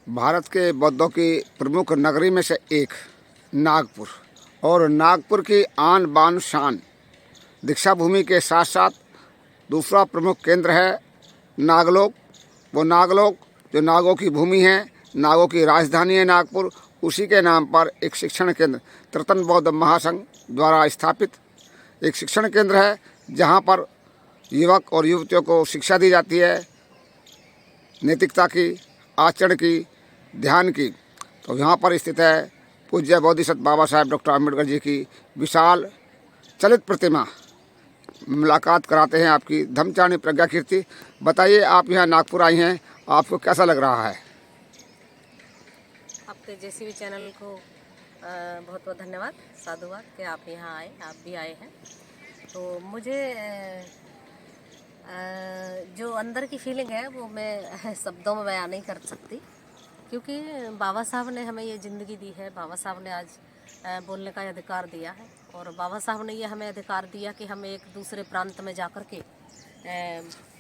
भारत के बौद्धों की प्रमुख नगरी में से एक नागपुर, और नागपुर की आन बान शान दीक्षा भूमि के साथ साथ दूसरा प्रमुख केंद्र है नागलोक। वो नागलोक जो नागों की भूमि है, नागों की राजधानी है नागपुर, उसी के नाम पर एक शिक्षण केंद्र त्रितन बौद्ध महासंघ द्वारा स्थापित एक शिक्षण केंद्र है, जहाँ पर युवक और युवतियों को शिक्षा दी जाती है, नैतिकता की, आचरण की, ध्यान की। तो यहाँ पर स्थित है पूज्य बोधिसत्व बाबा साहेब डॉक्टर अम्बेडकर जी की विशाल चलित प्रतिमा। मुलाकात कराते हैं आपकी धम्मचारिणी प्रज्ञा कीर्ति। बताइए, आप यहाँ नागपुर आई हैं, आपको कैसा लग रहा है? आपके JCB चैनल को बहुत बहुत धन्यवाद, साधुवाद कि आप यहाँ आए, आप भी आए हैं। तो मुझे जो अंदर की फीलिंग है वो मैं शब्दों में बयान नहीं कर सकती, क्योंकि बाबा साहब ने हमें ये ज़िंदगी दी है। बाबा साहब ने आज बोलने का अधिकार दिया है, और बाबा साहब ने ये हमें अधिकार दिया कि हम एक दूसरे प्रांत में जा कर के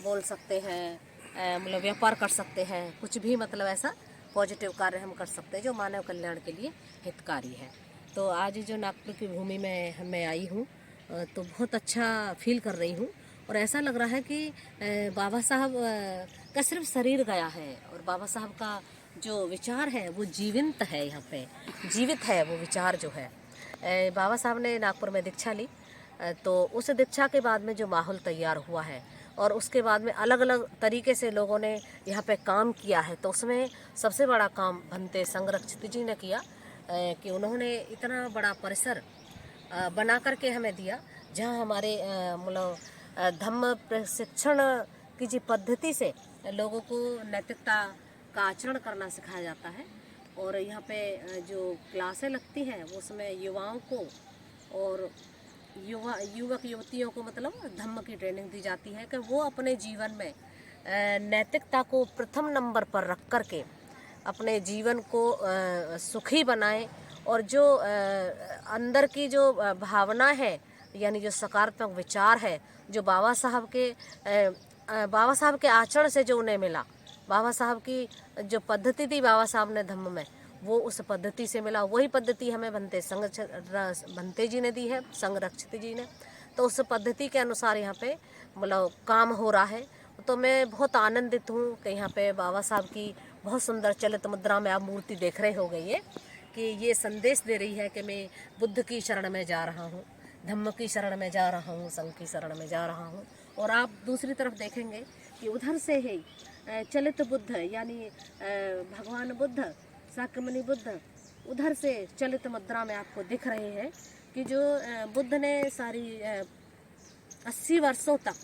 बोल सकते हैं, मतलब व्यापार कर सकते हैं, कुछ भी मतलब ऐसा पॉजिटिव कार्य हम कर सकते हैं जो मानव कल्याण के लिए हितकारी है। तो आज जो नागपुर की भूमि में मैं आई हूँ तो बहुत अच्छा फील कर रही हूँ, और ऐसा लग रहा है कि बाबा साहब का सिर्फ शरीर गया है, और बाबा साहब का जो विचार है वो जीवंत है, यहाँ पे जीवित है वो विचार जो है। बाबा साहब ने नागपुर में दीक्षा ली, तो उस दीक्षा के बाद में जो माहौल तैयार हुआ है, और उसके बाद में अलग अलग तरीके से लोगों ने यहाँ पे काम किया है। तो उसमें सबसे बड़ा काम भंते संरक्षित जी ने किया कि उन्होंने इतना बड़ा परिसर बना करके हमें दिया, जहाँ हमारे मतलब धम्म प्रशिक्षण की जी पद्धति से लोगों को नैतिकता का आचरण करना सिखाया जाता है। और यहाँ पे जो क्लासें लगती हैं वो उसमें युवाओं को और युवक युवतियों को मतलब धम्म की ट्रेनिंग दी जाती है कि वो अपने जीवन में नैतिकता को प्रथम नंबर पर रख करके अपने जीवन को सुखी बनाएं, और जो अंदर की जो भावना है, यानी जो सकारात्मक विचार है, जो बाबा साहब के आचरण से जो उन्हें मिला, बाबा साहब की जो पद्धति थी बाबा साहब ने धम्म में, वो उस पद्धति से मिला। वही पद्धति हमें भंते जी ने दी है, संरक्षित जी ने। तो उस पद्धति के अनुसार यहाँ पे मतलब काम हो रहा है। तो मैं बहुत आनंदित हूँ कि यहाँ पे बाबा साहब की बहुत सुंदर चलित मुद्रा में आप मूर्ति देख रहे हो गई है, कि ये संदेश दे रही है कि मैं बुद्ध की शरण में जा रहा हूँ, धम्म की शरण में जा रहा हूँ, संघ की शरण में जा रहा हूँ। और आप दूसरी तरफ देखेंगे कि उधर से ही चलित बुद्ध, यानी भगवान बुद्ध, शाक्यमुनि बुद्ध, उधर से चलित मुद्रा में आपको दिख रहे हैं कि जो बुद्ध ने सारी 80 वर्षों तक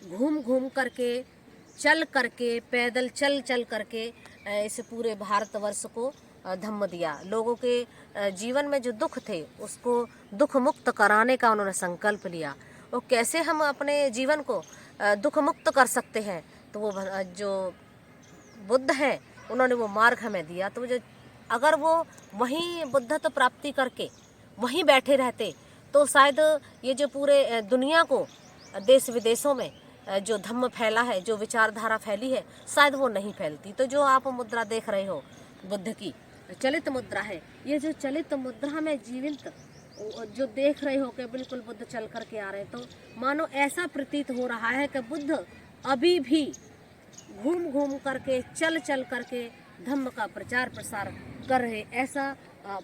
घूम घूम करके, चल करके, पैदल चल करके इस पूरे भारतवर्ष को धम्म दिया। लोगों के जीवन में जो दुख थे उसको दुख मुक्त कराने का उन्होंने संकल्प लिया। और कैसे हम अपने जीवन को दुख मुक्त कर सकते हैं, तो वो जो बुद्ध हैं उन्होंने वो मार्ग हमें दिया। तो जो अगर वो वहीं बुद्धत्व प्राप्ति करके वहीं बैठे रहते, तो शायद ये जो पूरे दुनिया को देश विदेशों में जो धम्म फैला है, जो विचारधारा फैली है, शायद वो नहीं फैलती। तो जो आप मुद्रा देख रहे हो बुद्ध की चलित मुद्रा है, ये जो चलित मुद्रा में जीवित जो देख रहे हो कि बिल्कुल बुद्ध चल करके आ रहे हैं, तो मानो ऐसा प्रतीत हो रहा है कि बुद्ध अभी भी घूम घूम करके, चल करके धम्म का प्रचार प्रसार कर रहे, ऐसा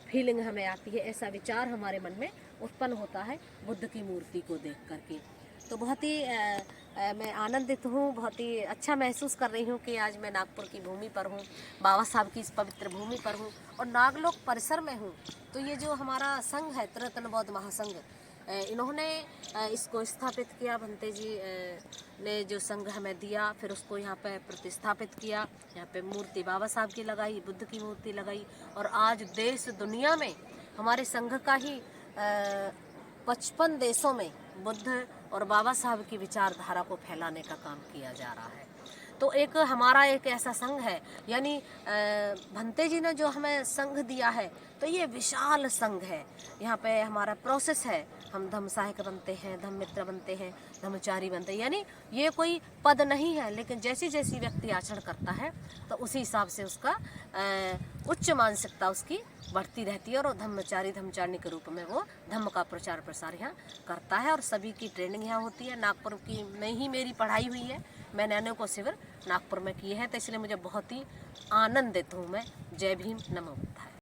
फीलिंग हमें आती है, ऐसा विचार हमारे मन में उत्पन्न होता है बुद्ध की मूर्ति को देख करके। तो बहुत ही मैं आनंदित हूँ, बहुत ही अच्छा महसूस कर रही हूँ कि आज मैं नागपुर की भूमि पर हूँ, बाबा साहब की इस पवित्र भूमि पर हूँ, और नागलोक परिसर में हूँ। तो ये जो हमारा संघ है, त्रिरत्न बौद्ध महासंघ, इन्होंने इसको स्थापित किया। भंते जी ने जो संघ हमें दिया, फिर उसको यहाँ पे प्रतिस्थापित किया, यहाँ पे मूर्ति बाबा साहब की लगाई, बुद्ध की मूर्ति लगाई, और आज देश दुनिया में हमारे संघ का ही 55 देशों में बुद्ध और बाबा साहब की विचारधारा को फैलाने का काम किया जा रहा है। तो एक हमारा एक ऐसा संघ है, यानी भंते जी ने जो हमें संघ दिया है, तो ये विशाल संघ है। यहाँ पे हमारा प्रोसेस है, हम धम्म सहायक बनते हैं, धम्म मित्र बनते हैं, धर्मचारी बनते हैं। यानी ये कोई पद नहीं है, लेकिन जैसी जैसी व्यक्ति आचरण करता है तो उसी हिसाब से उसका उच्च मानसिकता उसकी बढ़ती रहती है, और धर्मचारी धर्मचारिणी के रूप में वो धर्म का प्रचार प्रसार यहाँ करता है। और सभी की ट्रेनिंग यहाँ होती है। नागपुर की में ही मेरी पढ़ाई हुई है, मैंने अनेकों शिविर नागपुर में किए हैं, तो इसलिए मुझे बहुत ही आनंदित हूँ मैं। जय भीम, नमो।